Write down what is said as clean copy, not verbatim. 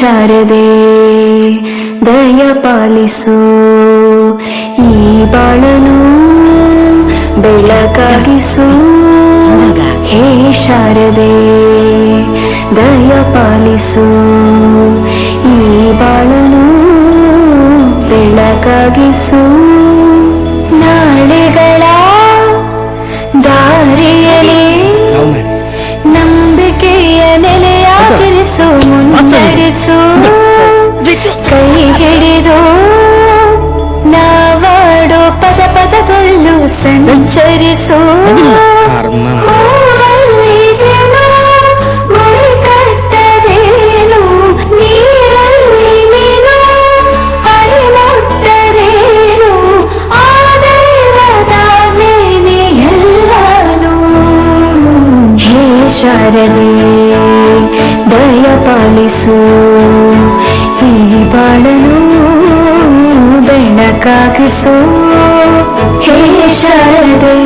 ಶಾರದೆ ದಯ ಪಾಲಿಸು, ಈ ಬಾಳನು ಬೆಳಕಾಗಿಸು. ಹೇ ಶಾರದೆ ದಯ ಪಾಲಿಸು, ಈ ಬಾಳನು ಬೆಳಕಾಗಿಸು. ನಾಳೆಗಳ ದಾರಿಯಲ್ಲಿ ನಂಬಿಕೆಯ ನೆಲೆಯಾಗಿರಿಸು, ಮುನ್ನಡೆಸು. ಕೈ ಹಿಡಿದು ನಾವಾಡೋ ಪದ ಪದದಲ್ಲೂ ಸಂಚರಿಸು. ಕಟ್ಟದೇನು ನೀರಲ್ಲಿ ನೀನು ಅಡಿಮುಟ್ಟದೇನು, ಆ ದೈವದ ಮೇನೆ ಎಲ್ಲಾನು. ಹೇ ಶಾರದೆ ದಯ ಪಾಲಿಸು, ಈ ಬಾಳನು ಬೆಳಕಾಗಿಸು. ಹೇ ಶಾರದೆ